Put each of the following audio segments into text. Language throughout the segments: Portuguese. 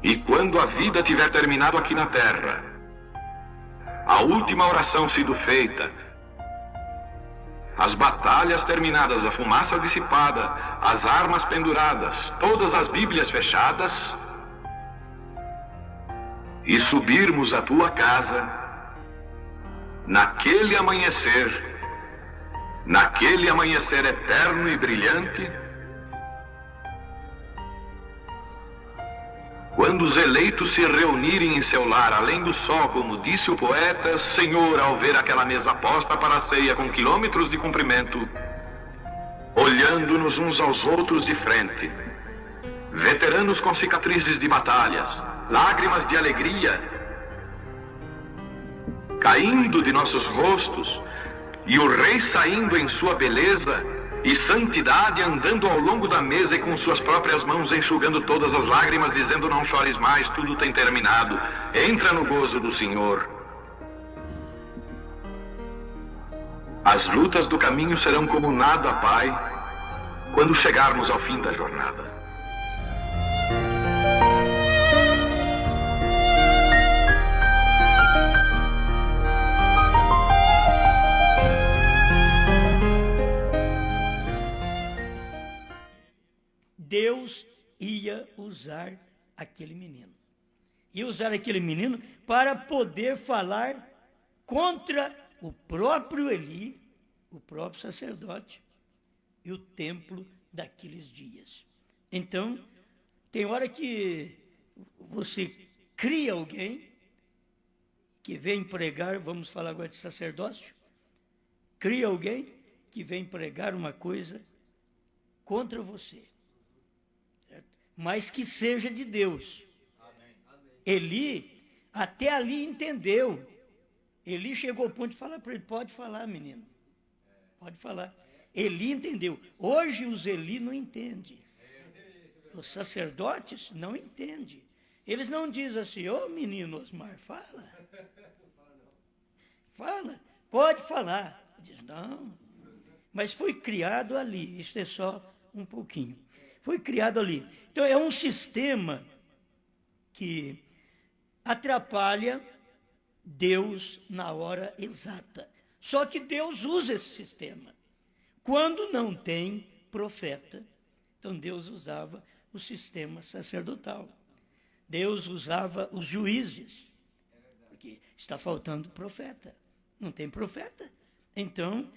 E quando a vida tiver terminado aqui na terra, a última oração sido feita, as batalhas terminadas, a fumaça dissipada, as armas penduradas, todas as Bíblias fechadas, e subirmos à tua casa, naquele amanhecer eterno e brilhante, quando os eleitos se reunirem em seu lar, além do sol, como disse o poeta, Senhor, ao ver aquela mesa posta para a ceia com quilômetros de comprimento, olhando-nos uns aos outros de frente, veteranos com cicatrizes de batalhas, lágrimas de alegria caindo de nossos rostos, e o rei saindo em sua beleza e santidade, andando ao longo da mesa e com suas próprias mãos enxugando todas as lágrimas, dizendo: não chores mais, tudo tem terminado, entra no gozo do Senhor. As lutas do caminho serão como nada, Pai, quando chegarmos ao fim da jornada. Deus ia usar aquele menino. Ia usar aquele menino para poder falar contra o próprio Eli, o próprio sacerdote e o templo daqueles dias. Então, tem hora que você cria alguém que vem pregar, vamos falar agora de sacerdócio, cria alguém que vem pregar uma coisa contra você, mas que seja de Deus. Eli, até ali entendeu. Eli chegou ao ponto de falar para ele: pode falar, menino, pode falar. Eli entendeu. Hoje os Eli não entendem. Os sacerdotes não entendem. Eles não dizem assim: ô menino Osmar, fala. Fala, pode falar. Diz: não, mas foi criado ali. Isso é só um pouquinho. Foi criado ali. Então é um sistema que atrapalha Deus na hora exata. Só que Deus usa esse sistema. Quando não tem profeta, então Deus usava o sistema sacerdotal. Deus usava os juízes, porque está faltando profeta. Não tem profeta. Então,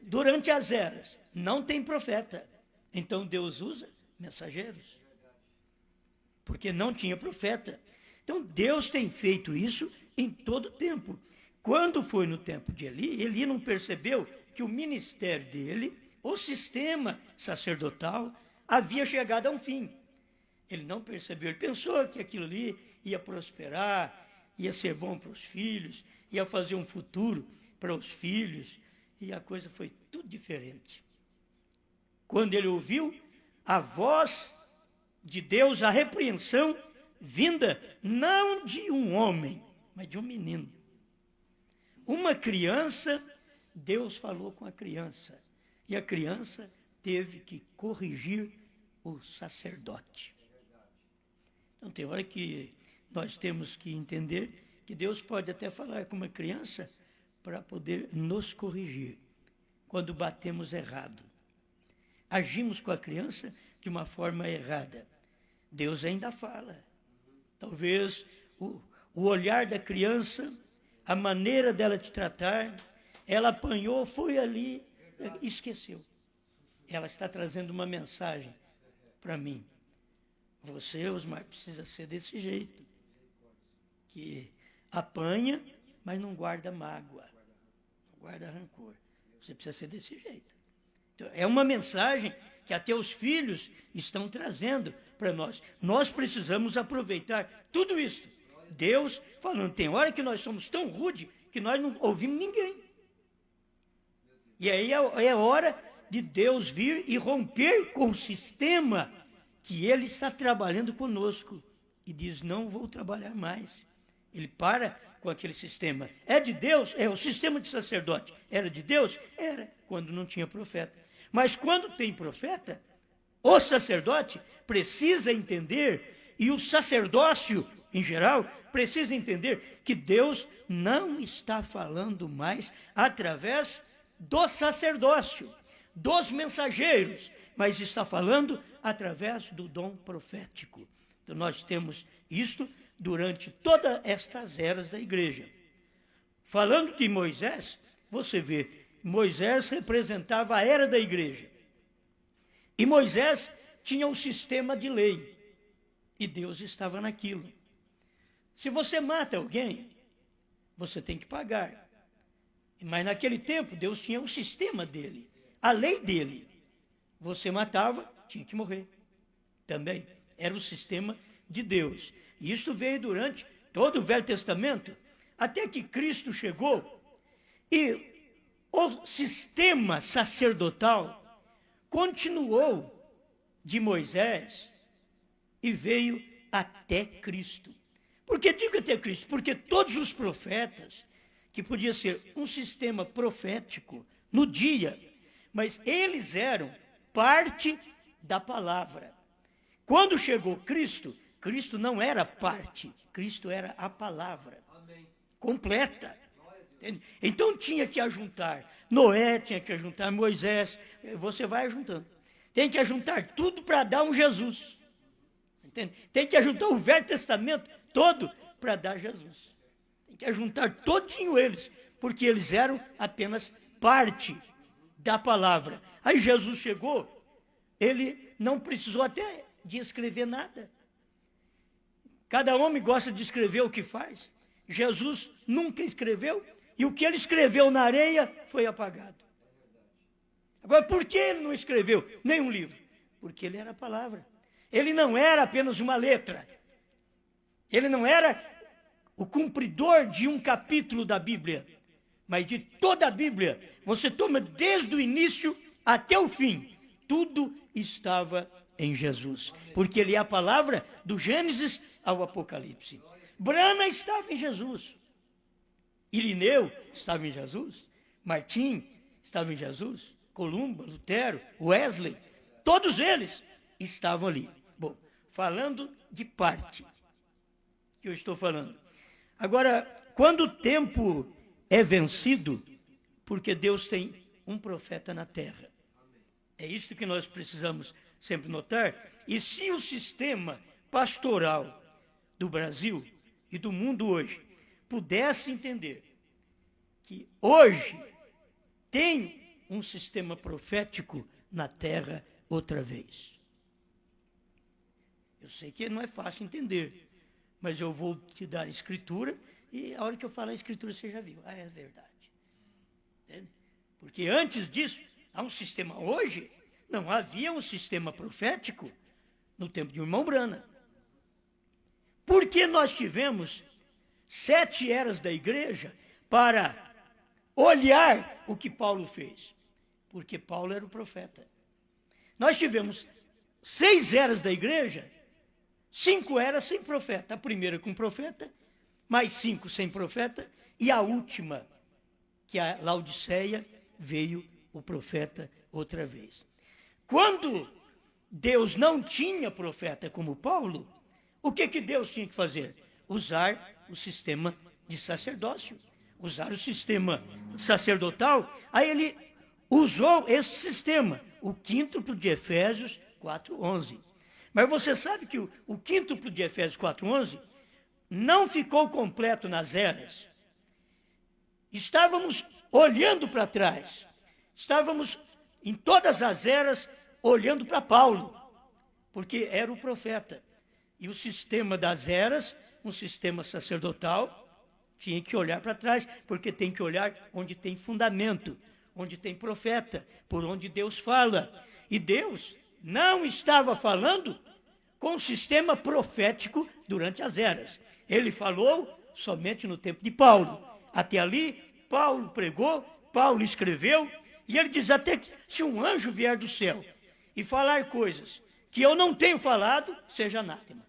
durante as eras, não tem profeta. Então Deus usa mensageiros, porque não tinha profeta. Então Deus tem feito isso em todo tempo. Quando foi no tempo de Eli, Eli não percebeu que o ministério dele, o sistema sacerdotal, havia chegado a um fim. Ele não percebeu, ele pensou que aquilo ali ia prosperar, ia ser bom para os filhos, ia fazer um futuro para os filhos, e a coisa foi tudo diferente. Quando ele ouviu a voz de Deus, a repreensão vinda não de um homem, mas de um menino. Uma criança, Deus falou com a criança, e a criança teve que corrigir o sacerdote. Então tem hora que nós temos que entender que Deus pode até falar com uma criança para poder nos corrigir quando batemos errado. Agimos com a criança de uma forma errada. Deus ainda fala. Talvez o olhar da criança, a maneira dela te tratar, ela apanhou, foi ali, esqueceu. Ela está trazendo uma mensagem para mim. Você, Osmar, precisa ser desse jeito. Que apanha, mas não guarda mágoa, não guarda rancor. Você precisa ser desse jeito. É uma mensagem que até os filhos estão trazendo para nós. Nós precisamos aproveitar tudo isso. Deus falando, tem hora que nós somos tão rude que nós não ouvimos ninguém. E aí é hora de Deus vir e romper com o sistema que Ele está trabalhando conosco. E diz, não vou trabalhar mais. Ele para com aquele sistema. É de Deus? É o sistema de sacerdote. Era de Deus? Era, quando não tinha profeta. Mas quando tem profeta, o sacerdote precisa entender e o sacerdócio, em geral, precisa entender que Deus não está falando mais através do sacerdócio, dos mensageiros, mas está falando através do dom profético. Então nós temos isto durante todas estas eras da igreja. Falando de Moisés, você vê, Moisés representava a era da igreja. E Moisés tinha um sistema de lei. E Deus estava naquilo. Se você mata alguém, você tem que pagar. Mas naquele tempo, Deus tinha um sistema dele, a lei dele. Você matava, tinha que morrer. Também era o sistema de Deus. E isto veio durante todo o Velho Testamento, até que Cristo chegou. E o sistema sacerdotal continuou de Moisés e veio até Cristo. Por que digo até Cristo? Porque todos os profetas, que podia ser um sistema profético no dia, mas eles eram parte da palavra. Quando chegou Cristo, Cristo não era parte, Cristo era a palavra completa. Entende? Então tinha que ajuntar Noé, tinha que ajuntar Moisés, você vai ajuntando. Tem que ajuntar tudo para dar um Jesus. Entende? Tem que ajuntar o Velho Testamento todo para dar Jesus. Tem que ajuntar todinho eles, porque eles eram apenas parte da palavra. Aí Jesus chegou, ele não precisou até de escrever nada. Cada homem gosta de escrever o que faz. Jesus nunca escreveu, e o que ele escreveu na areia foi apagado. Agora, por que ele não escreveu nenhum livro? Porque ele era a palavra. Ele não era apenas uma letra. Ele não era o cumpridor de um capítulo da Bíblia, mas de toda a Bíblia. Você toma desde o início até o fim. Tudo estava em Jesus, porque ele é a palavra do Gênesis ao Apocalipse. Brana estava em Jesus. Irineu estava em Jesus. Martim estava em Jesus. Columba, Lutero, Wesley, todos eles estavam ali. Bom, falando de parte que eu estou falando. Agora, quando o tempo é vencido, porque Deus tem um profeta na terra. É isso que nós precisamos sempre notar. E se o sistema pastoral do Brasil e do mundo hoje pudesse entender que hoje tem um sistema profético na terra outra vez. Eu sei que não é fácil entender, mas eu vou te dar a escritura e a hora que eu falar a escritura você já viu. Ah, é verdade. Entende? Porque antes disso, há um sistema. Hoje, não havia um sistema profético no tempo de irmão Brana. Porque nós tivemos 7 eras da igreja para olhar o que Paulo fez. Porque Paulo era o profeta. Nós tivemos 6 eras da igreja, 5 eras sem profeta. A primeira com profeta, mais 5 sem profeta, e a última, que a Laodiceia, veio o profeta outra vez. Quando Deus não tinha profeta como Paulo, o que Deus tinha que fazer? Usar o sistema de sacerdócio, usar o sistema sacerdotal. Aí ele usou esse sistema, o quíntuplo de Efésios 4:11. Mas você sabe que o quíntuplo de Efésios 4:11 não ficou completo nas eras. Estávamos olhando para trás, estávamos em todas as eras olhando para Paulo, porque era o profeta. E o sistema das eras, um sistema sacerdotal, tinha que olhar para trás, porque tem que olhar onde tem fundamento, onde tem profeta, por onde Deus fala. E Deus não estava falando com o sistema profético durante as eras. Ele falou somente no tempo de Paulo. Até ali, Paulo pregou, Paulo escreveu, e ele diz até que se um anjo vier do céu e falar coisas que eu não tenho falado, seja anátema.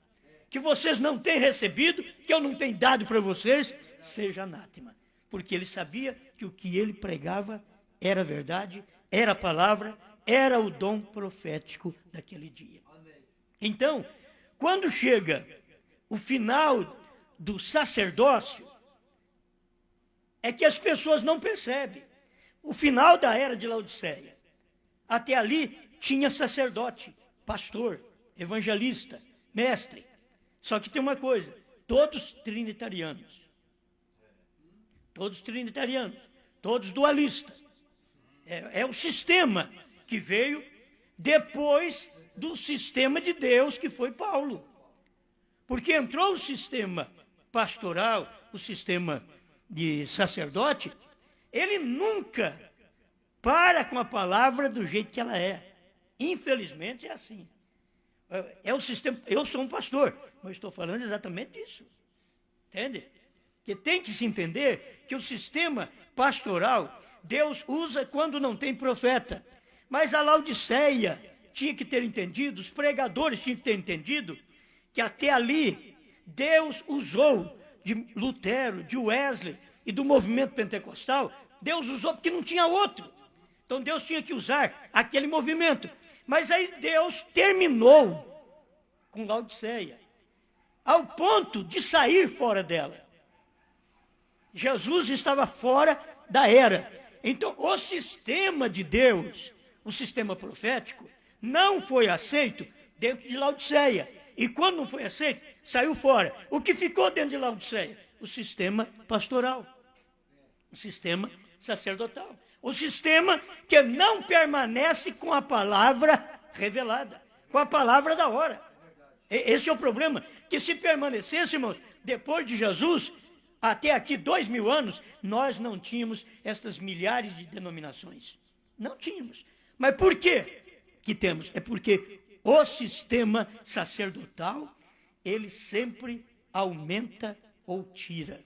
Que vocês não têm recebido, que eu não tenho dado para vocês, seja anátema. Porque ele sabia que o que ele pregava era verdade, era a palavra, era o dom profético daquele dia. Então, quando chega o final do sacerdócio, é que as pessoas não percebem. O final da era de Laodiceia. Até ali tinha sacerdote, pastor, evangelista, mestre. Só que tem uma coisa, todos trinitarianos. Todos trinitarianos, todos dualistas. É o sistema que veio depois do sistema de Deus, que foi Paulo. Porque entrou o sistema pastoral, o sistema de sacerdote, ele nunca para com a palavra do jeito que ela é. Infelizmente é assim. É o sistema. Eu sou um pastor, mas estou falando exatamente disso. Entende? Que tem que se entender que o sistema pastoral Deus usa quando não tem profeta. Mas a Laodiceia tinha que ter entendido, os pregadores tinham que ter entendido, que até ali Deus usou de Lutero, de Wesley e do movimento pentecostal, Deus usou porque não tinha outro. Então Deus tinha que usar aquele movimento. Mas aí Deus terminou com Laodiceia, ao ponto de sair fora dela. Jesus estava fora da era. Então o sistema de Deus, o sistema profético, não foi aceito dentro de Laodiceia. E quando não foi aceito, saiu fora. O que ficou dentro de Laodiceia? O sistema pastoral, o sistema sacerdotal, o sistema que não permanece com a palavra revelada, com a palavra da hora. Esse é o problema, que se permanecesse, irmãos, depois de Jesus, até aqui 2000 anos, nós não tínhamos estas milhares de denominações. Não tínhamos. Mas por quê que temos? É porque o sistema sacerdotal, ele sempre aumenta ou tira.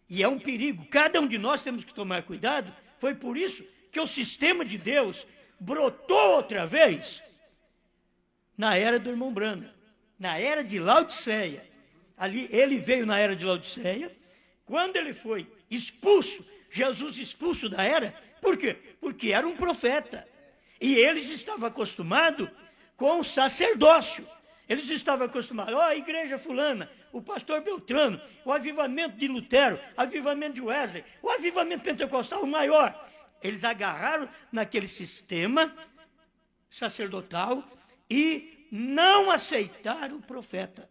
E é um perigo. Cada um de nós temos que tomar cuidado. Foi por isso que o sistema de Deus brotou outra vez na era do irmão Branham, na era de Laodiceia. Ali, ele veio na era de Laodiceia. Quando ele foi expulso, Jesus expulso da era, por quê? Porque era um profeta. E eles estavam acostumados com o sacerdócio. Eles estavam acostumados, a igreja fulana, o pastor Beltrano, o avivamento de Lutero, o avivamento de Wesley, o avivamento pentecostal, o maior. Eles agarraram naquele sistema sacerdotal e não aceitaram o profeta.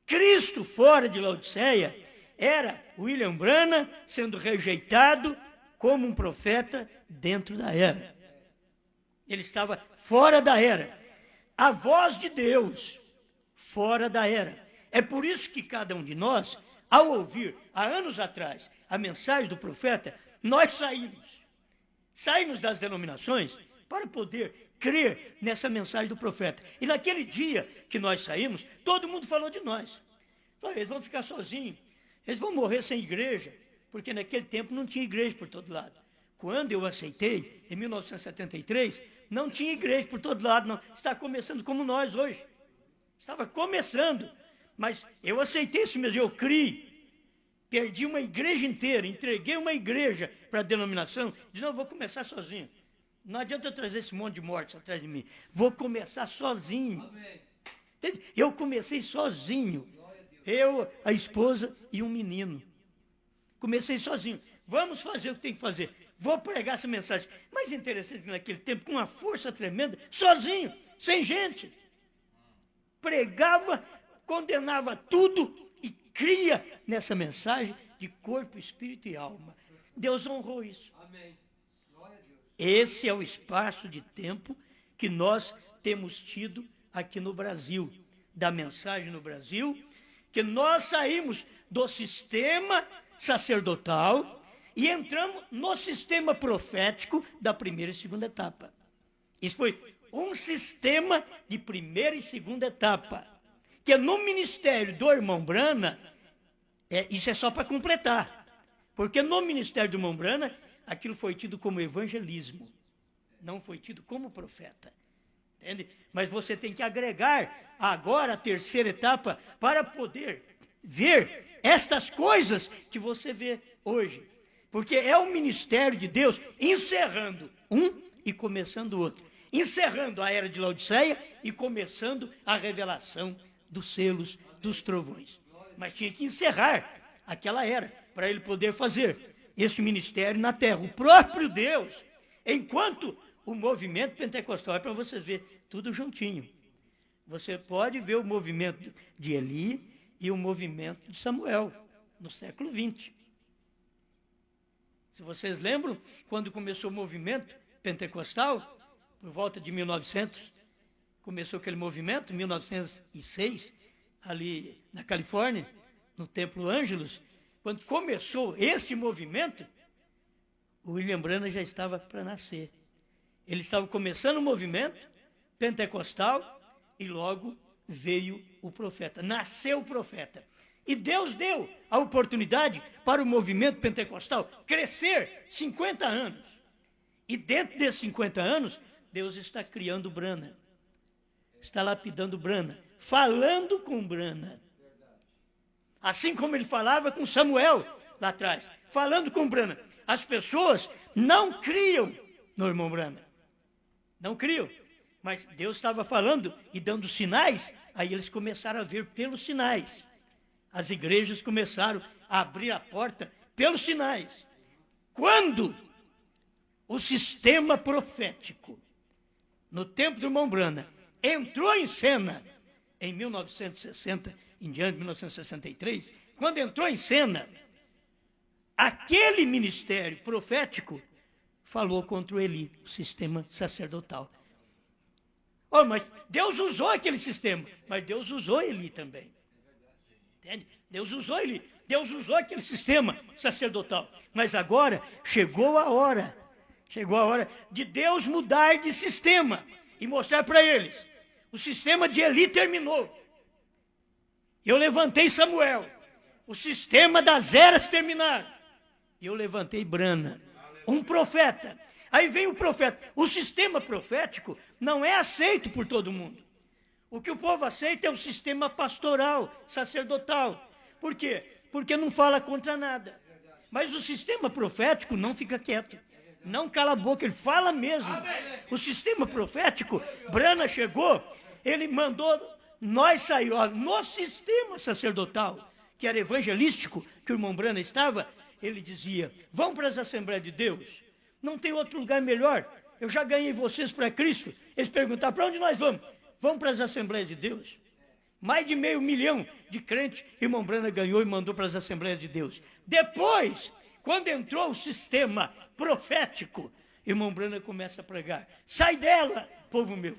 Cristo fora de Laodiceia era William Branham sendo rejeitado como um profeta dentro da era. Ele estava fora da era. A voz de Deus fora da era. É por isso que cada um de nós, ao ouvir, há anos atrás, a mensagem do profeta, nós saímos das denominações para poder crer nessa mensagem do profeta. E naquele dia que nós saímos, todo mundo falou de nós. Falou, eles vão ficar sozinhos, eles vão morrer sem igreja, porque naquele tempo não tinha igreja por todo lado. Quando eu aceitei, em 1973, não tinha igreja por todo lado, não. Está começando como nós hoje. Estava começando, mas eu aceitei isso mesmo, eu criei. Perdi uma igreja inteira, entreguei uma igreja para a denominação, disse, não, vou começar sozinho. Não adianta eu trazer esse monte de mortes atrás de mim. Vou começar sozinho. Entende? Eu comecei sozinho. Eu, a esposa e um menino. Comecei sozinho. Vamos fazer o que tem que fazer. Vou pregar essa mensagem. Mas interessante que naquele tempo, com uma força tremenda, sozinho, sem gente. Pregava, condenava tudo e cria nessa mensagem de corpo, espírito e alma. Deus honrou isso. Amém. Esse é o espaço de tempo que nós temos tido aqui no Brasil, da mensagem no Brasil, que nós saímos do sistema sacerdotal e entramos no sistema profético da primeira e segunda etapa. Isso foi um sistema de primeira e segunda etapa, que no ministério do irmão Branham, isso é só para completar, porque no ministério do irmão Branham, aquilo foi tido como evangelismo, não foi tido como profeta. Entende? Mas você tem que agregar agora a terceira etapa para poder ver estas coisas que você vê hoje. Porque é o ministério de Deus encerrando um e começando o outro. encerrando a era de Laodiceia e começando a revelação dos selos, dos trovões. Mas tinha que encerrar aquela era para ele poder fazer esse ministério na terra. O próprio Deus, enquanto o movimento pentecostal, é para vocês verem tudo juntinho. Você pode ver o movimento de Eli e o movimento de Samuel no século XX. Se vocês lembram, quando começou o movimento pentecostal, por volta de 1900, começou aquele movimento, em 1906, ali na Califórnia, no Templo Ângelos. Quando começou este movimento, o William Branham já estava para nascer. Ele estava começando o movimento pentecostal e logo veio o profeta. Nasceu o profeta. E Deus deu a oportunidade para o movimento pentecostal crescer 50 anos. E dentro desses 50 anos, Deus está criando Branham. Está lapidando Branham. Falando com Branham. Assim como ele falava com Samuel lá atrás. Falando com Branham. As pessoas não criam no irmão Branham. Não criam. Mas Deus estava falando e dando sinais. Aí eles começaram a ver pelos sinais. As igrejas começaram a abrir a porta pelos sinais. Quando o sistema profético, no tempo do irmão Branham, entrou em cena, em 1960, em diante de 1963, quando entrou em cena, aquele ministério profético falou contra o Eli, o sistema sacerdotal. Oh, mas Deus usou aquele sistema, mas Deus usou Eli também. Entende? Deus usou Eli, Deus usou aquele sistema sacerdotal. Mas agora chegou a hora de Deus mudar de sistema e mostrar para eles. O sistema de Eli terminou. Eu levantei Samuel. O sistema das eras terminaram. E eu levantei Branham, um profeta. Aí vem o profeta. O sistema profético não é aceito por todo mundo. O que o povo aceita é o sistema pastoral, sacerdotal. Por quê? Porque não fala contra nada. Mas o sistema profético não fica quieto. Não cala a boca, ele fala mesmo. O sistema profético, Branham chegou, ele mandou nós sair. No sistema sacerdotal, que era evangelístico, que o irmão Branham estava, ele dizia, vão para as Assembleias de Deus. Não tem outro lugar melhor. Eu já ganhei vocês para Cristo. Eles perguntaram, para onde nós vamos? Vamos para as Assembleias de Deus. Mais de 500 mil de crentes, irmão Branham ganhou e mandou para as Assembleias de Deus. Depois, quando entrou o sistema profético, irmão Branham começa a pregar. Sai dela, povo meu.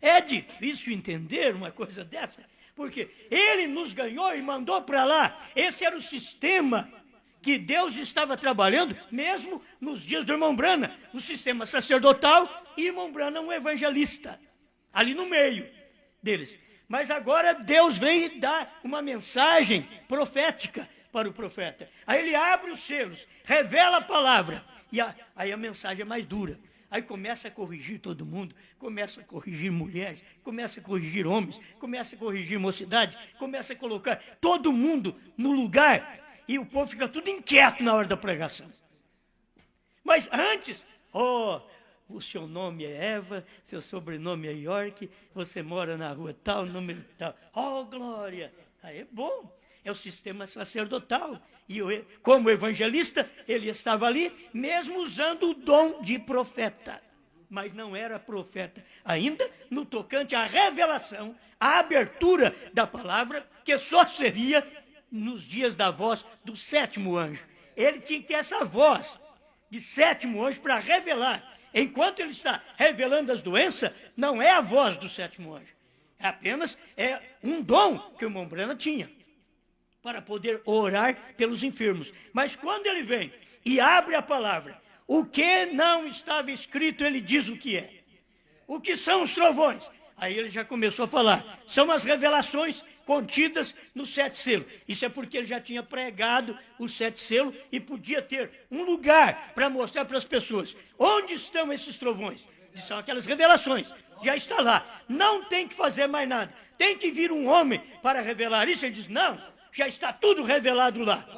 É difícil entender uma coisa dessa, porque ele nos ganhou e mandou para lá. Esse era o sistema que Deus estava trabalhando, mesmo nos dias do irmão Branham, no sistema sacerdotal, e irmão Branham um evangelista, ali no meio deles. Mas agora Deus vem e dá uma mensagem profética para o profeta. Aí ele abre os selos, revela a palavra, e aí a mensagem é mais dura. Aí começa a corrigir todo mundo, começa a corrigir mulheres, começa a corrigir homens, começa a corrigir mocidade, começa a colocar todo mundo no lugar. E o povo fica tudo inquieto na hora da pregação. Mas antes, o seu nome é Eva, seu sobrenome é York, você mora na rua tal, número tal. Glória! Aí é bom, é o sistema sacerdotal. E como evangelista, ele estava ali, mesmo usando o dom de profeta. Mas não era profeta ainda, no tocante à revelação, à abertura da palavra, que só seria nos dias da voz do sétimo anjo. Ele tinha que ter essa voz de sétimo anjo para revelar. Enquanto ele está revelando as doenças, não é a voz do sétimo anjo. É apenas um dom que o irmão Branham tinha para poder orar pelos enfermos. Mas quando ele vem e abre a palavra, o que não estava escrito, ele diz o que é. O que são os trovões? Aí ele já começou a falar. São as revelações contidas no 7 selos. Isso é porque ele já tinha pregado os 7 selos e podia ter um lugar para mostrar para as pessoas. Onde estão esses trovões? São aquelas revelações. Já está lá. Não tem que fazer mais nada. Tem que vir um homem para revelar isso. Ele diz, não, já está tudo revelado lá.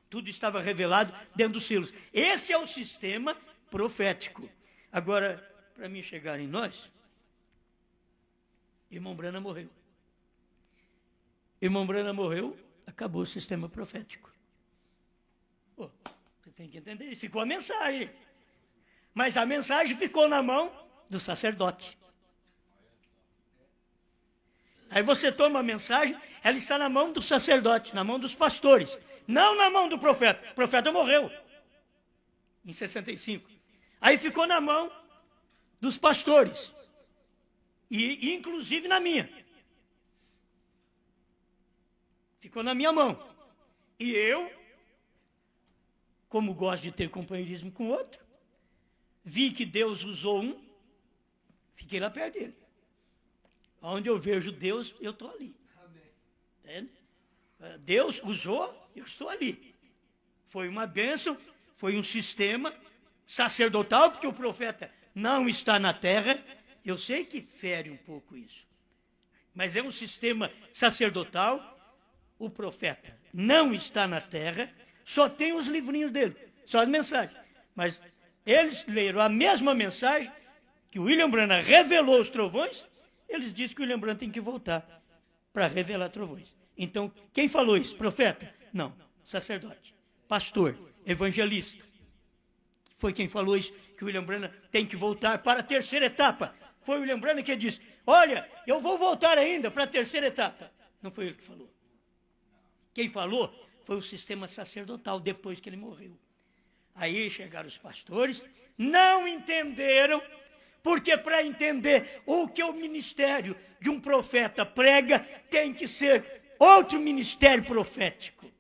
Tudo estava revelado dentro dos selos. Esse é o sistema profético. Agora, para mim chegar em nós, irmão Brana morreu. Irmão Brana morreu, acabou o sistema profético. Pô, você tem que entender, ficou a mensagem. Mas a mensagem ficou na mão do sacerdote. Aí você toma a mensagem, ela está na mão do sacerdote, na mão dos pastores, não na mão do profeta. O profeta morreu em 65. Aí ficou na mão dos pastores, e inclusive na minha. Ficou na minha mão. E eu, como gosto de ter companheirismo com outro, vi que Deus usou um, fiquei lá perto dele. Onde eu vejo Deus, eu estou ali. Entende? Deus usou, eu estou ali. Foi uma bênção, foi um sistema sacerdotal, porque o profeta não está na terra. Eu sei que fere um pouco isso. Mas é um sistema sacerdotal. O profeta não está na terra, só tem os livrinhos dele, só as mensagens. Mas eles leram a mesma mensagem que o William Branham revelou os trovões. Eles dizem que o William Branham tem que voltar para revelar trovões. Então, quem falou isso? Profeta? Não, sacerdote, pastor, evangelista. Foi quem falou isso, que o William Branham tem que voltar para a terceira etapa. Foi o William Branham que disse, olha, eu vou voltar ainda para a terceira etapa. Não foi ele que falou. Quem falou foi o sistema sacerdotal, depois que ele morreu. Aí chegaram os pastores, não entenderam, porque para entender o que o ministério de um profeta prega, tem que ser outro ministério profético,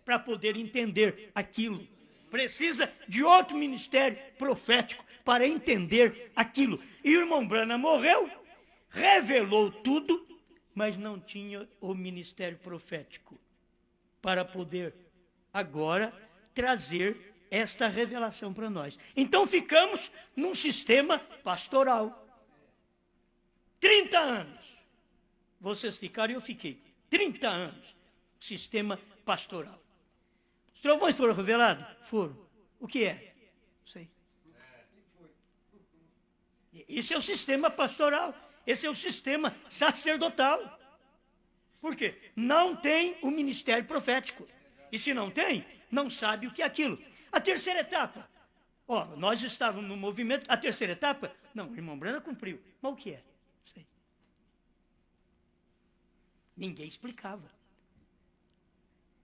para poder entender aquilo. Precisa de outro ministério profético para entender aquilo. E o irmão Branham morreu, revelou tudo, mas não tinha o ministério profético para poder agora trazer esta revelação para nós. Então ficamos num sistema pastoral. 30 anos. Vocês ficaram e eu fiquei. 30 anos. Sistema pastoral. Os trovões foram revelados? Foram. O que é? Não sei. Esse é o sistema pastoral. Esse é o sistema sacerdotal. Por quê? Não tem o ministério profético. E se não tem, não sabe o que é aquilo. A terceira etapa. Nós estávamos no movimento. A terceira etapa, não, o irmão Branham cumpriu. Mas o que é? Não sei. Ninguém explicava.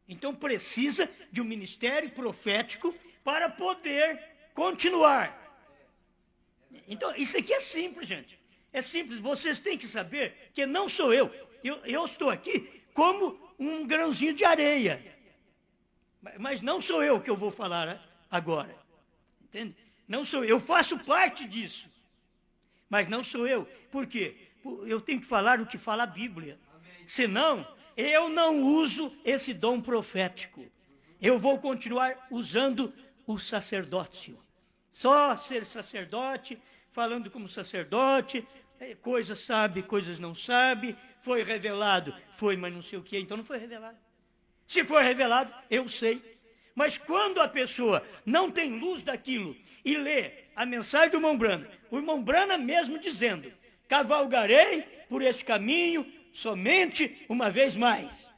Então precisa de um ministério profético para poder continuar. Então, isso aqui é simples, gente. É simples. Vocês têm que saber que não sou eu. Eu estou aqui como um grãozinho de areia. Mas não sou eu que eu vou falar agora. Entende? Não sou eu. Eu faço parte disso. Mas não sou eu. Por quê? Eu tenho que falar o que fala a Bíblia. Senão, eu não uso esse dom profético. Eu vou continuar usando o sacerdócio. Só ser sacerdote, falando como sacerdote, coisas sabe, coisas não sabe, foi revelado, foi, mas não sei o que, então não foi revelado. Se for revelado, eu sei. Mas quando a pessoa não tem luz daquilo e lê a mensagem do irmão Branham, o irmão Branham mesmo dizendo, cavalgarei por esse caminho somente uma vez mais.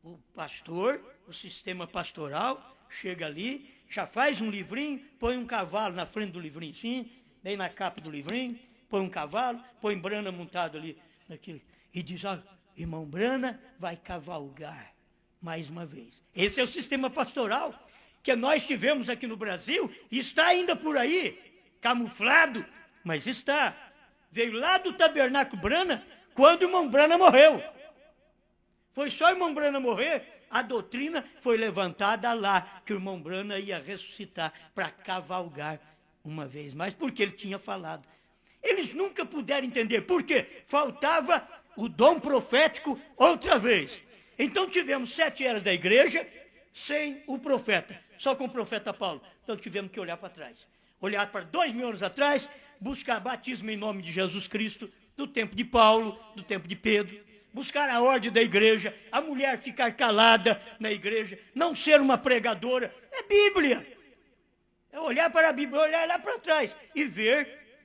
O pastor, o sistema pastoral, chega ali, já faz um livrinho, põe um cavalo na frente do livrinho, sim, daí na capa do livrinho, põe um cavalo, põe Branham montado ali, naquilo, e diz, irmão Branham vai cavalgar mais uma vez. Esse é o sistema pastoral que nós tivemos aqui no Brasil, e está ainda por aí, camuflado, mas está. Veio lá do tabernáculo Branham, quando o irmão Branham morreu. Foi só o irmão Branham morrer, a doutrina foi levantada lá, que o irmão Branham ia ressuscitar para cavalgar uma vez mais, porque ele tinha falado. Eles nunca puderam entender, por quê? Faltava o dom profético outra vez. Então tivemos 7 eras da igreja sem o profeta, só com o profeta Paulo. Então tivemos que olhar para trás. Olhar para 2000 anos atrás, buscar batismo em nome de Jesus Cristo, do tempo de Paulo, do tempo de Pedro, buscar a ordem da igreja, a mulher ficar calada na igreja, não ser uma pregadora, é Bíblia. É olhar para a Bíblia, olhar lá para trás e ver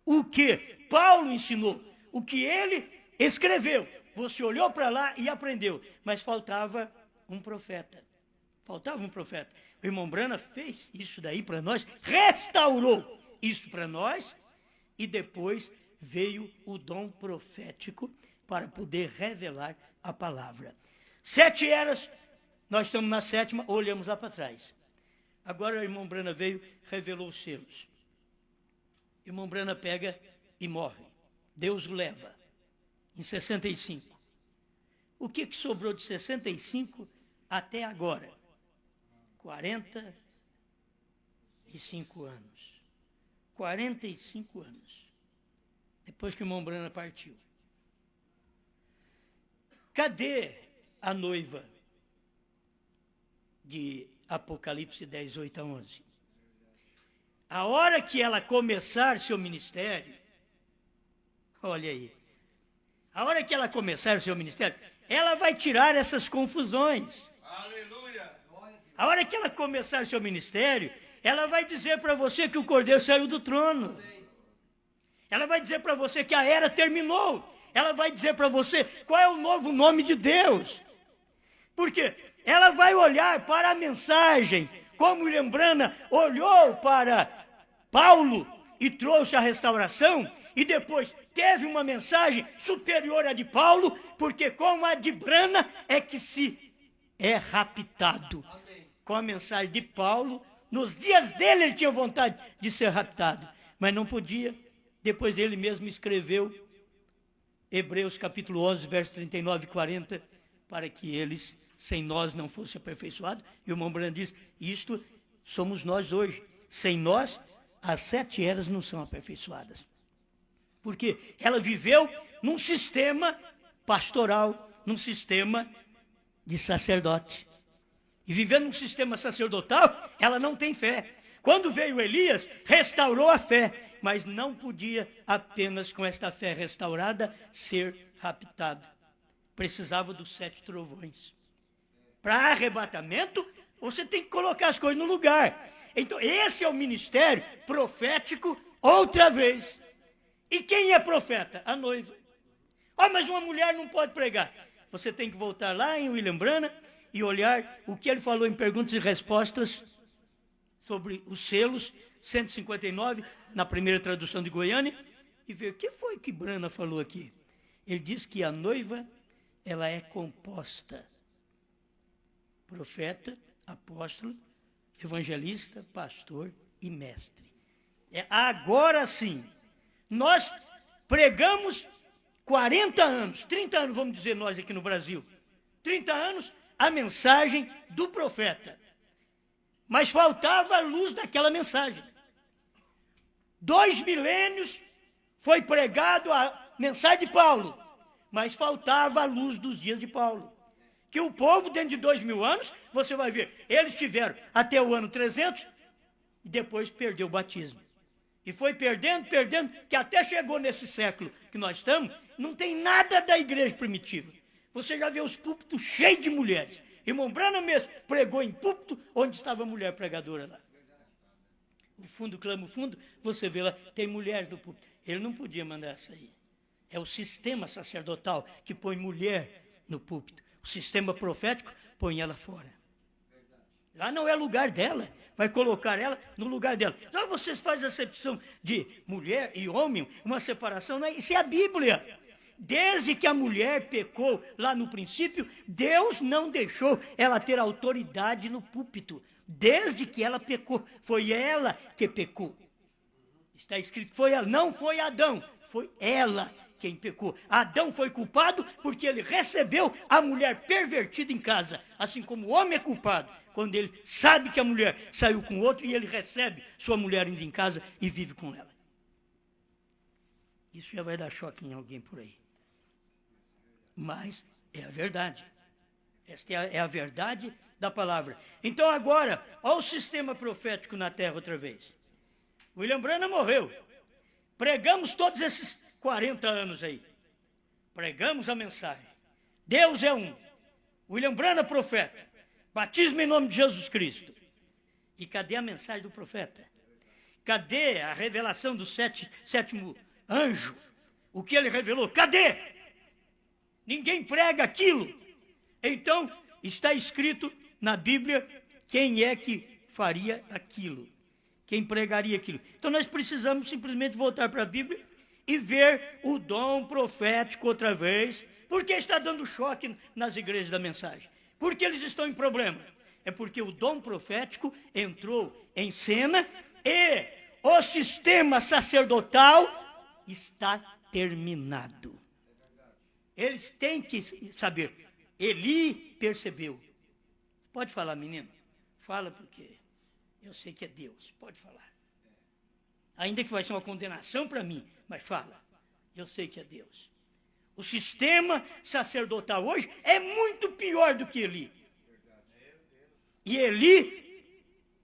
o que Paulo ensinou, o que ele escreveu. Você olhou para lá e aprendeu, mas faltava um profeta. Faltava um profeta. O irmão Brana fez isso daí para nós, restaurou isso para nós, e depois veio o dom profético para poder revelar a palavra. 7 eras, nós estamos na 7ª, olhamos lá para trás. Agora o irmão Brana veio, revelou os selos. O irmão Brana pega e morre. Deus o leva. Em 65. O que sobrou de 65 até agora? 45 anos. 45 anos. Depois que o irmão Brana partiu. Cadê a noiva de Apocalipse 10, 8 a 11? A hora que ela começar seu ministério, olha aí, a hora que ela começar seu ministério, ela vai tirar essas confusões. Aleluia! A hora que ela começar seu ministério, ela vai dizer para você que o Cordeiro saiu do trono. Ela vai dizer para você que a era terminou. Ela vai dizer para você qual é o novo nome de Deus. Por quê? Ela vai olhar para a mensagem, como William Branham olhou para Paulo e trouxe a restauração, e depois teve uma mensagem superior à de Paulo, porque com a de Branham é que se é raptado. Com a mensagem de Paulo, nos dias dele ele tinha vontade de ser raptado, mas não podia. Depois ele mesmo escreveu Hebreus capítulo 11, versos 39 e 40, para que eles, sem nós, não fossem aperfeiçoados. E o irmão Branham diz, isto somos nós hoje. Sem nós, as 7 eras não são aperfeiçoadas. Porque ela viveu num sistema pastoral, num sistema de sacerdote. E vivendo num sistema sacerdotal, ela não tem fé. Quando veio Elias, restaurou a fé, mas não podia apenas com esta fé restaurada ser raptado. Precisava dos 7 trovões. Para arrebatamento, você tem que colocar as coisas no lugar. Então, esse é o ministério profético outra vez. E quem é profeta? A noiva. Mas uma mulher não pode pregar. Você tem que voltar lá em William Branham e olhar o que ele falou em perguntas e respostas sobre os selos, 159, na primeira tradução de Goiânia, e ver o que foi que Branham falou aqui. Ele diz que a noiva, ela é composta. Profeta, apóstolo, evangelista, pastor e mestre. Agora sim, nós pregamos 40 anos, 30 anos, vamos dizer nós aqui no Brasil, 30 anos, a mensagem do profeta. Mas faltava a luz daquela mensagem. 2 milênios foi pregado a mensagem de Paulo, mas faltava a luz dos dias de Paulo. Que o povo, dentro de 2000 anos, você vai ver, eles tiveram até o ano 300, e depois perdeu o batismo. E foi perdendo, que até chegou nesse século que nós estamos, não tem nada da igreja primitiva. Você já vê os púlpitos cheios de mulheres. Irmão Branham mesmo pregou em púlpito onde estava a mulher pregadora lá. O fundo clama o fundo, você vê lá, tem mulheres no púlpito. Ele não podia mandar sair. É o sistema sacerdotal que põe mulher no púlpito. O sistema profético põe ela fora. Lá não é lugar dela, vai colocar ela no lugar dela. Então vocês fazem acepção de mulher e homem, uma separação, não é? Isso é a Bíblia. Desde que a mulher pecou lá no princípio, Deus não deixou ela ter autoridade no púlpito. Desde que ela pecou, foi ela que pecou. Está escrito, foi ela, não foi Adão, foi ela quem pecou. Adão foi culpado porque ele recebeu a mulher pervertida em casa, assim como o homem é culpado quando ele sabe que a mulher saiu com outro e ele recebe sua mulher indo em casa e vive com ela. Isso já vai dar choque em alguém por aí. Mas é a verdade. Esta é a verdade da palavra. Então agora, olha o sistema profético na terra outra vez. William Branham morreu. Pregamos todos esses 40 anos aí. Pregamos a mensagem. Deus é um. William Branham, profeta. Batismo em nome de Jesus Cristo. E cadê a mensagem do profeta? Cadê a revelação do sétimo anjo? O que ele revelou? Cadê? Ninguém prega aquilo. Então, está escrito na Bíblia quem é que faria aquilo. Quem pregaria aquilo. Então, nós precisamos simplesmente voltar para a Bíblia e ver o dom profético outra vez. Por que está dando choque nas igrejas da mensagem? Por que eles estão em problema? É porque o dom profético entrou em cena e o sistema sacerdotal está terminado. Eles têm que saber. Eli percebeu. Pode falar, menino? Fala, porque eu sei que é Deus. Pode falar. Ainda que vai ser uma condenação para mim, mas fala. Eu sei que é Deus. O sistema sacerdotal hoje é muito pior do que Eli. E Eli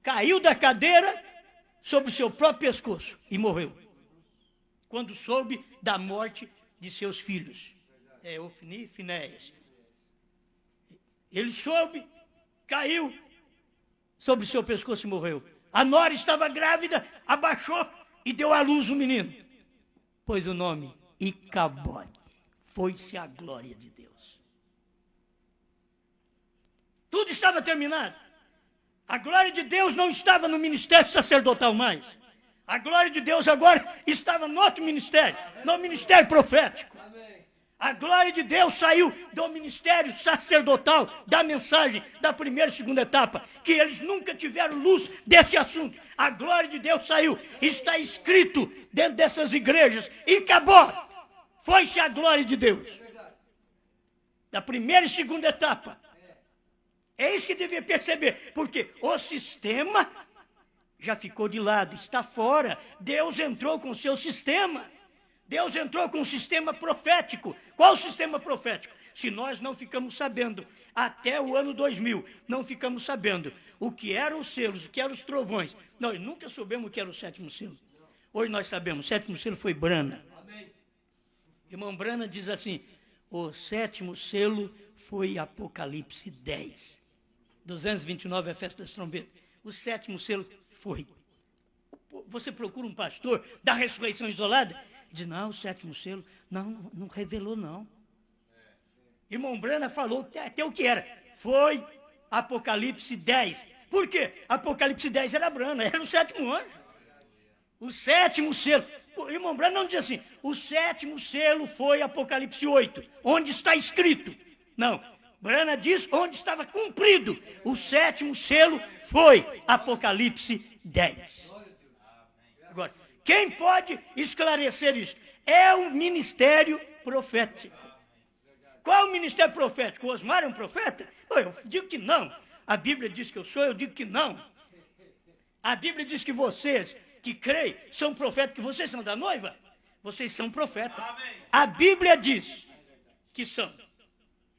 caiu da cadeira sobre o seu próprio pescoço e morreu. Quando soube da morte de seus filhos. Ofni e Finéias. Ele soube, caiu sobre o seu pescoço e morreu. A nora estava grávida, abaixou e deu à luz um menino. Pôs o nome Icabode. Foi-se a glória de Deus. Tudo estava terminado. A glória de Deus não estava no ministério sacerdotal mais. A glória de Deus agora estava no outro ministério, no ministério profético. A glória de Deus saiu do ministério sacerdotal, da mensagem, da primeira e segunda etapa, que eles nunca tiveram luz desse assunto. A glória de Deus saiu, está escrito dentro dessas igrejas, e acabou. Foi-se a glória de Deus. Da primeira e segunda etapa. É isso que devia perceber, porque o sistema já ficou de lado, está fora. Deus entrou com o seu sistema. Deus entrou com o sistema profético. Qual o sistema profético? Se nós não ficamos sabendo, até o ano 2000, não ficamos sabendo o que eram os selos, o que eram os trovões. Nós nunca soubemos o que era o sétimo selo. Hoje nós sabemos, o sétimo selo foi Brana. Irmão Brana diz assim, o sétimo selo foi Apocalipse 10. 229 é a festa das trombetas. O sétimo selo foi. Você procura um pastor da ressurreição isolada? Diz, não, o sétimo selo, não revelou, não. Irmão Brana falou até o que era. Foi Apocalipse 10. Por quê? Apocalipse 10 era Brana, era o sétimo anjo. O sétimo selo. O irmão Brana não diz assim, o sétimo selo foi Apocalipse 8, onde está escrito. Não, Brana diz onde estava cumprido. O sétimo selo foi Apocalipse 10. Agora, quem pode esclarecer isso? É o ministério profético. Qual o ministério profético? O Osmar é um profeta? Eu digo que não. A Bíblia diz que eu sou, eu digo que não. A Bíblia diz que vocês que creem são profetas, que vocês são da noiva. Vocês são profetas. A Bíblia diz que são.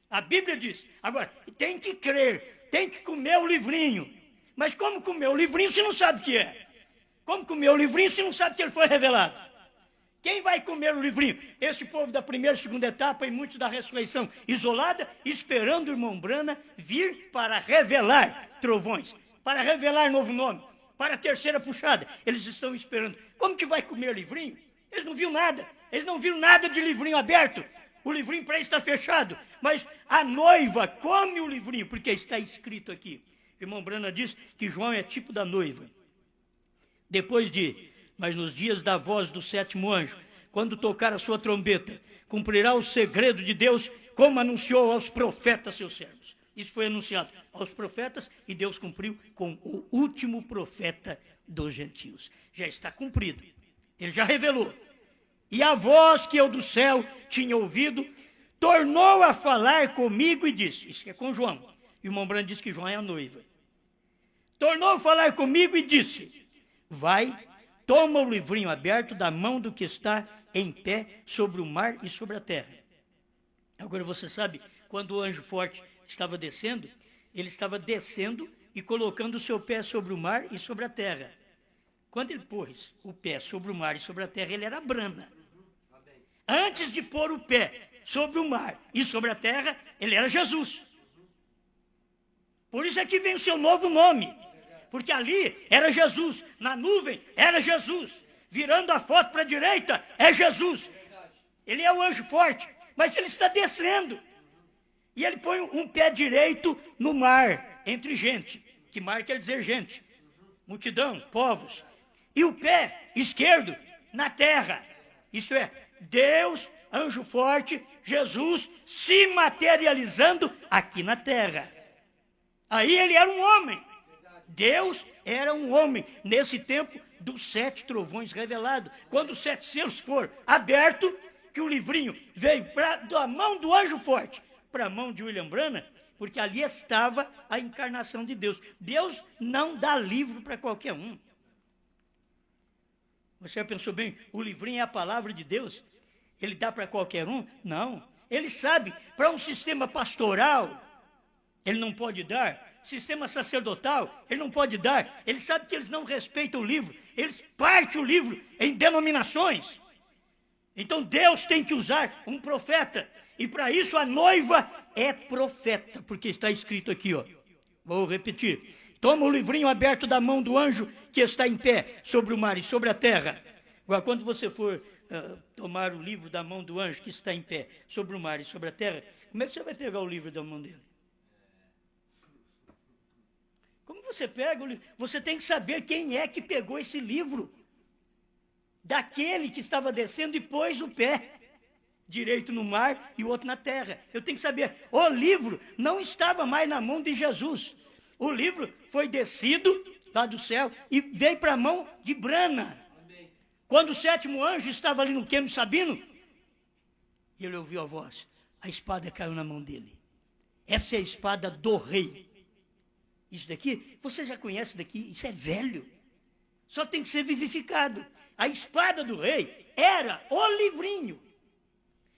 A Bíblia diz. Agora, tem que crer, tem que comer o livrinho. Mas como comer o livrinho se não sabe o que é? Como comer o livrinho se não sabe que ele foi revelado? Quem vai comer o livrinho? Esse povo da primeira e segunda etapa e muitos da ressurreição isolada, esperando o irmão Brana vir para revelar trovões, para revelar novo nome, para a terceira puxada. Eles estão esperando. Como que vai comer o livrinho? Eles não viram nada. Eles não viram nada de livrinho aberto. O livrinho para eles está fechado. Mas a noiva come o livrinho, porque está escrito aqui. O irmão Brana diz que João é tipo da noiva. Mas nos dias da voz do sétimo anjo, quando tocar a sua trombeta, cumprirá o segredo de Deus, como anunciou aos profetas seus servos. Isso foi anunciado aos profetas e Deus cumpriu com o último profeta dos gentios. Já está cumprido. Ele já revelou. E a voz que eu do céu tinha ouvido, tornou a falar comigo e disse, isso é com João. E o irmão Brando disse que João é a noiva. Tornou a falar comigo e disse, vai, toma o livrinho aberto da mão do que está em pé sobre o mar e sobre a terra. Agora você sabe, quando o anjo forte estava descendo, ele estava descendo e colocando o seu pé sobre o mar e sobre a terra. Quando ele pôs o pé sobre o mar e sobre a terra, ele era Brana. Antes de pôr o pé sobre o mar e sobre a terra, ele era Jesus. Por isso é que vem o seu novo nome. porque ali era Jesus, na nuvem era Jesus, virando a foto para a direita é Jesus. Ele é o anjo forte, mas ele está descendo. E ele põe um pé direito no mar, entre gente, que mar quer dizer gente, multidão, povos. E o pé esquerdo na terra, isto é, Deus, anjo forte, Jesus, se materializando aqui na terra. Aí ele era um homem. Deus era um homem, nesse tempo dos 7 trovões revelados. Quando os 7 selos for aberto, que o livrinho veio da mão do anjo forte para a mão de William Branham, porque ali estava a encarnação de Deus. Deus não dá livro para qualquer um. Você já pensou bem, o livrinho é a palavra de Deus? Ele dá para qualquer um? Não. Ele sabe, para um sistema pastoral, ele não pode dar. Sistema sacerdotal, ele não pode dar. Ele sabe que eles não respeitam o livro. Eles partem o livro em denominações. Então Deus tem que usar um profeta. E para isso a noiva é profeta, porque está escrito aqui, ó. Vou repetir. Toma o livrinho aberto da mão do anjo que está em pé sobre o mar e sobre a terra. Agora, quando você for tomar o livro da mão do anjo que está em pé sobre o mar e sobre a terra, como é que você vai pegar o livro da mão dele? Como você pega o livro? Você tem que saber quem é que pegou esse livro. Daquele que estava descendo e pôs o pé direito no mar e o outro na terra. Eu tenho que saber, o livro não estava mais na mão de Jesus. O livro foi descido lá do céu e veio para a mão de Branham. Quando o 7º anjo estava ali no Quêmio Sabino, e ele ouviu a voz, a espada caiu na mão dele. Essa é a espada do rei. Isso daqui, você já conhece daqui, isso é velho. Só tem que ser vivificado. A espada do rei era o livrinho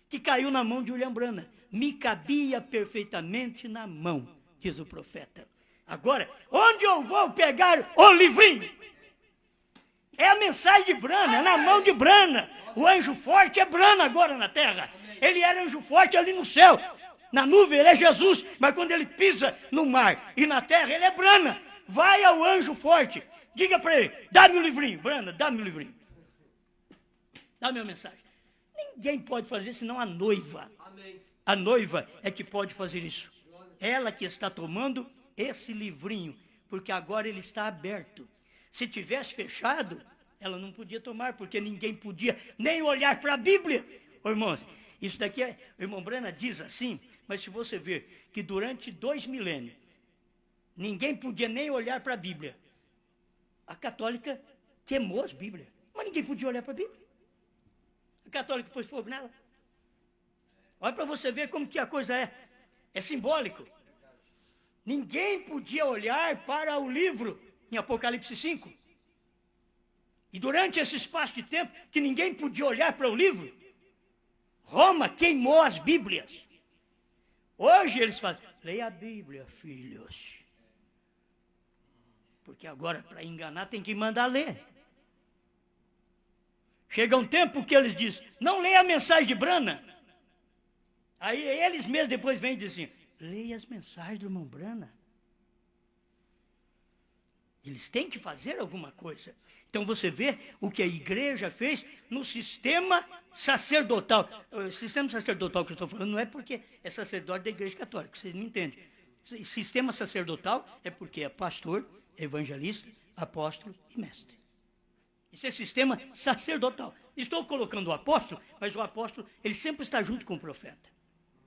que caiu na mão de William Branham. Me cabia perfeitamente na mão, diz o profeta. Agora, onde eu vou pegar o livrinho? É a mensagem de Branham, é na mão de Branham. O anjo forte é Branham agora na terra. Ele era anjo forte ali no céu. Na nuvem ele é Jesus, mas quando ele pisa no mar e na terra ele é Branham. Vai ao anjo forte, diga para ele, dá-me o livrinho, Branham, dá-me o livrinho. Dá-me a mensagem. Ninguém pode fazer senão a noiva. Amém. A noiva é que pode fazer isso. Ela que está tomando esse livrinho, porque agora ele está aberto. Se tivesse fechado, ela não podia tomar, porque ninguém podia nem olhar para a Bíblia. Ô, irmãos, isso daqui o irmão Branham diz assim, mas se você ver que durante 2 milênios, ninguém podia nem olhar para a Bíblia. A católica queimou as Bíblias, mas ninguém podia olhar para a Bíblia. A católica pôs fogo nela. Olha para você ver como que a coisa é simbólico. Ninguém podia olhar para o livro em Apocalipse 5. E durante esse espaço de tempo que ninguém podia olhar para o livro, Roma queimou as Bíblias. Hoje eles falam, leia a Bíblia, filhos. Porque agora, para enganar, tem que mandar ler. Chega um tempo que eles dizem, não leia a mensagem de Branham. Aí eles mesmos depois vêm e dizem, leia as mensagens do irmão Branham. Eles têm que fazer alguma coisa. Então você vê o que a igreja fez no sistema sacerdotal. O sistema sacerdotal que eu estou falando não é porque é sacerdote da igreja católica, vocês não entendem. Sistema sacerdotal é porque é pastor, evangelista, apóstolo e mestre. Isso é sistema sacerdotal. Estou colocando o apóstolo, mas o apóstolo, ele sempre está junto com o profeta.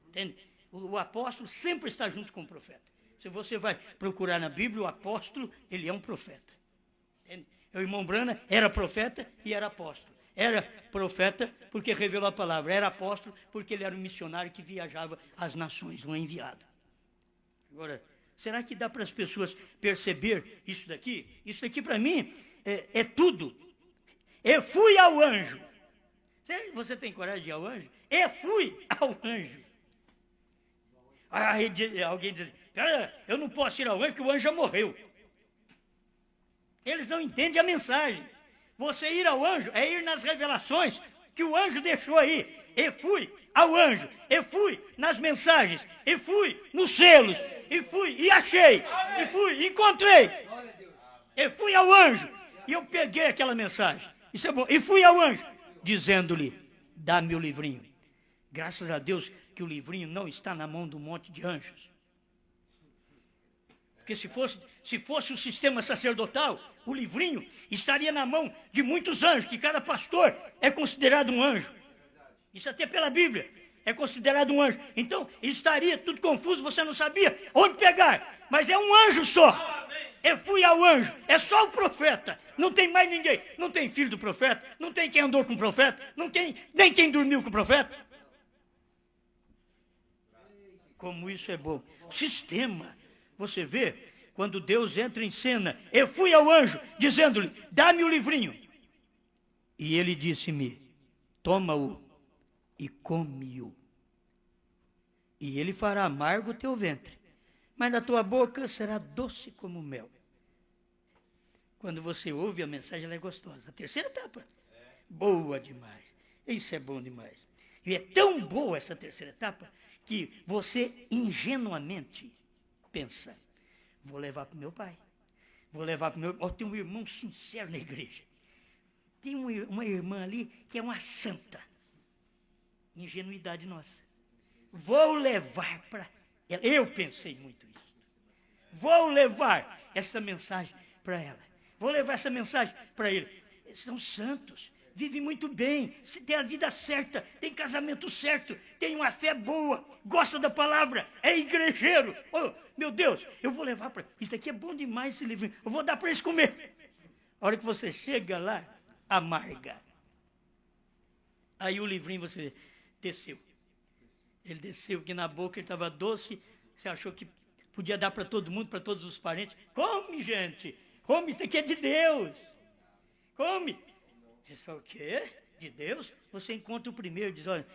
Entende? O apóstolo sempre está junto com o profeta. Se você vai procurar na Bíblia, o apóstolo, ele é um profeta. Entende? O irmão Branham era profeta e era apóstolo. Era profeta porque revelou a palavra. Era apóstolo porque ele era um missionário que viajava às nações, um enviado. Agora, será que dá para as pessoas perceber isso daqui? Isso daqui para mim é tudo. Eu fui ao anjo. Você tem coragem de ir ao anjo? Eu fui ao anjo. Aí alguém diz, eu não posso ir ao anjo porque o anjo já morreu. Eles não entendem a mensagem. Você ir ao anjo é ir nas revelações que o anjo deixou aí. Eu fui ao anjo, eu fui nas mensagens, eu fui nos selos, e fui e achei, e fui e encontrei. Eu fui ao anjo e eu peguei aquela mensagem. Isso é bom. E fui ao anjo, dizendo-lhe, dá-me o livrinho. Graças a Deus que o livrinho não está na mão de um monte de anjos. Porque se fosse o sistema sacerdotal, o livrinho estaria na mão de muitos anjos, que cada pastor é considerado um anjo. Isso até pela Bíblia é considerado um anjo. Então, estaria tudo confuso, você não sabia onde pegar. Mas é um anjo só. Eu fui ao anjo, é só o profeta. Não tem mais ninguém. Não tem filho do profeta, não tem quem andou com o profeta, não tem nem quem dormiu com o profeta. Como isso é bom. Sistema. Você vê, quando Deus entra em cena, eu fui ao anjo, dizendo-lhe, dá-me o livrinho. E ele disse-me, toma-o e come-o. E ele fará amargo o teu ventre, mas na tua boca será doce como mel. Quando você ouve a mensagem, ela é gostosa. A terceira etapa, boa demais. Isso é bom demais. E é tão boa essa terceira etapa, que você ingenuamente pensa, vou levar para o meu pai, vou levar para o meu... Tem um irmão sincero na igreja, tem uma irmã ali que é uma santa, ingenuidade nossa, vou levar para ela, eu pensei muito isso, vou levar essa mensagem para ela, vou levar essa mensagem para ele, eles são santos, vive muito bem, tem a vida certa, tem casamento certo, tem uma fé boa, gosta da palavra, é igrejeiro. Oh, meu Deus, eu vou levar para... Isso aqui é bom demais, esse livrinho. Eu vou dar para eles comer. A hora que você chega lá, amarga. Aí o livrinho, você desceu. Ele desceu, que na boca ele estava doce, você achou que podia dar para todo mundo, para todos os parentes. Come, gente, come, isso aqui é de Deus. Come. Isso é o quê? De Deus? Você encontra o primeiro e diz, olha,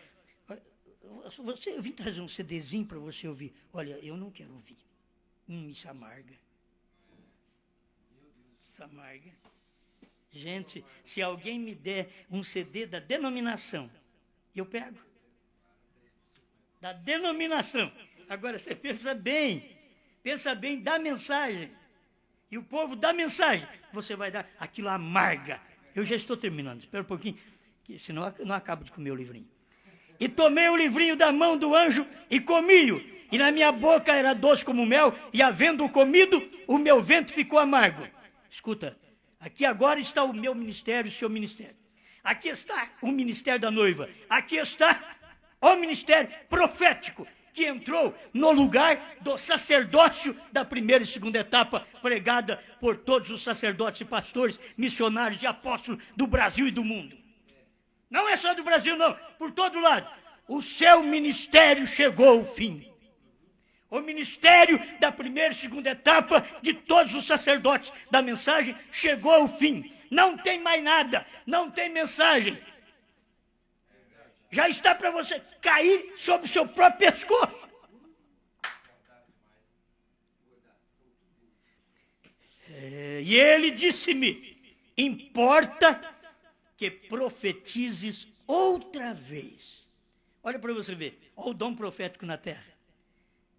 eu vim trazer um CDzinho para você ouvir. Olha, eu não quero ouvir. Isso amarga. Isso amarga. Gente, se alguém me der um CD da denominação, eu pego. Da denominação. Agora, você pensa bem da mensagem. E o povo da mensagem, você vai dar aquilo amarga. Eu já estou terminando, espera um pouquinho, que senão eu não acabo de comer o livrinho. E tomei o livrinho da mão do anjo e comi-o. E na minha boca era doce como mel, e havendo-o comido, o meu ventre ficou amargo. Escuta, aqui agora está o meu ministério, o seu ministério. Aqui está o ministério da noiva. Aqui está o ministério profético, que entrou no lugar do sacerdócio da primeira e segunda etapa, pregada por todos os sacerdotes e pastores, missionários e apóstolos do Brasil e do mundo. Não é só do Brasil, não, por todo lado. O seu ministério chegou ao fim. O ministério da primeira e segunda etapa de todos os sacerdotes da mensagem chegou ao fim. Não tem mais nada, não tem mensagem. Já está para você cair sobre o seu próprio pescoço. E ele disse-me, importa que profetizes outra vez. Olha para você ver, olha o dom profético na terra.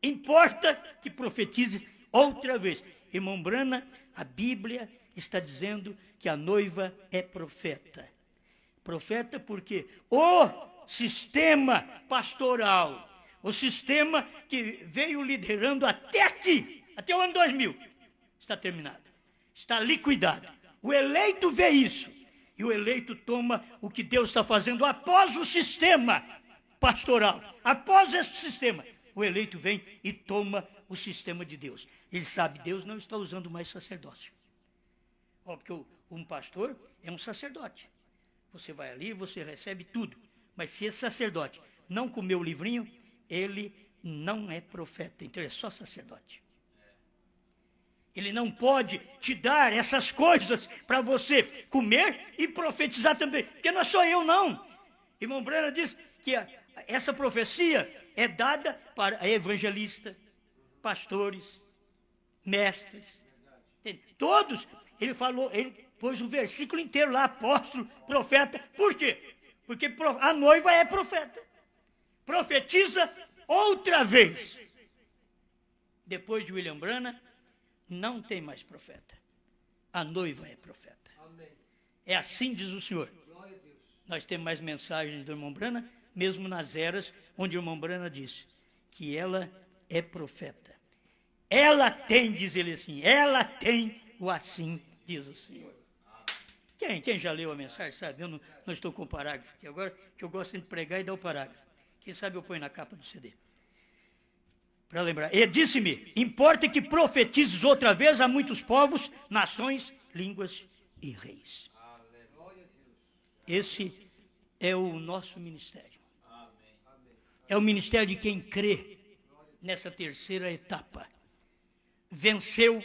Importa que profetizes outra vez. Irmão Brana, a Bíblia está dizendo que a noiva é profeta. Profeta porque o sistema pastoral, o sistema que veio liderando até aqui, até o ano 2000, está terminado, está liquidado. O eleito vê isso, e o eleito toma o que Deus está fazendo após o sistema pastoral. Após esse sistema, o eleito vem e toma o sistema de Deus. Ele sabe, Deus não está usando mais sacerdócio. Porque um pastor é um sacerdote. Você vai ali, você recebe tudo. Mas se esse sacerdote não comeu o livrinho, ele não é profeta, então ele é só sacerdote. Ele não pode te dar essas coisas para você comer e profetizar também, porque não sou eu não. Irmão Brana diz que essa profecia é dada para evangelistas, pastores, mestres, todos. Ele pôs um versículo inteiro lá, apóstolo, profeta, por quê? Porque a noiva é profeta. Profetiza outra vez. Depois de William Branham, não tem mais profeta. a noiva é profeta. É assim diz o Senhor. Nós temos mais mensagens do irmão Brana, mesmo nas eras onde o irmão Brana disse que ela é profeta. Ela tem, diz ele assim, ela tem o assim, diz o Senhor. Quem já leu a mensagem sabe, eu não estou com o parágrafo aqui agora, que eu gosto de pregar e dar o parágrafo. Quem sabe eu ponho na capa do CD. Para lembrar. E disse-me, importa que profetizes outra vez a muitos povos, nações, línguas e reis. Esse é o nosso ministério. É o ministério de quem crê nessa terceira etapa. Venceu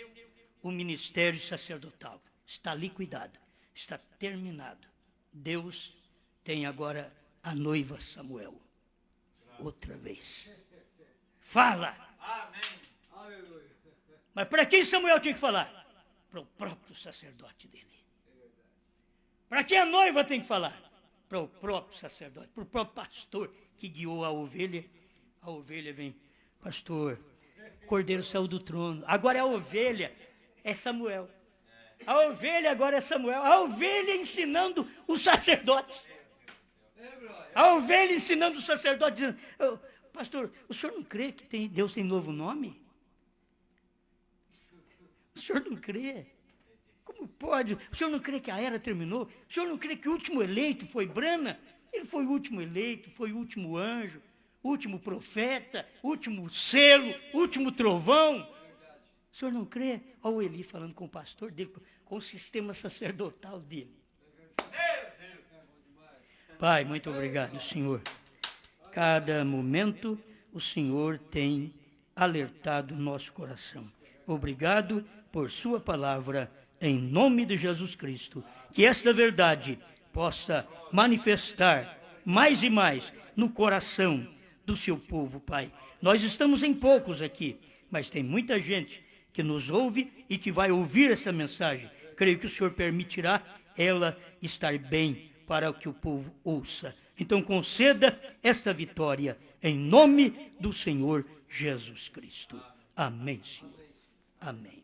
o ministério sacerdotal. Está liquidado. Está terminado. Deus tem agora a noiva Samuel. Outra vez. Fala. Mas para quem Samuel tinha que falar? Para o próprio sacerdote dele. Para quem a noiva tem que falar? Para o próprio sacerdote, para o próprio pastor que guiou a ovelha. A ovelha vem, pastor, o cordeiro saiu do trono. Agora é a ovelha, é Samuel. A ovelha agora é Samuel. A ovelha ensinando o sacerdote. A ovelha ensinando o sacerdote, dizendo, pastor, o senhor não crê que Deus tem novo nome? O senhor não crê? Como pode? O senhor não crê que a era terminou? O senhor não crê que o último eleito foi Brana? Ele foi o último eleito, foi o último anjo, o último profeta, o último selo, o último trovão. O senhor não crê? Olha o Eli falando com o pastor dele, com o sistema sacerdotal dele. Pai, muito obrigado, Senhor. Cada momento o Senhor tem alertado o nosso coração. Obrigado por sua palavra, em nome de Jesus Cristo. Que esta verdade possa manifestar mais e mais no coração do seu povo, Pai. Nós estamos em poucos aqui, mas tem muita gente que nos ouve e que vai ouvir essa mensagem. Creio que o Senhor permitirá ela estar bem para que o povo ouça. Então conceda esta vitória em nome do Senhor Jesus Cristo. Amém, Senhor. Amém.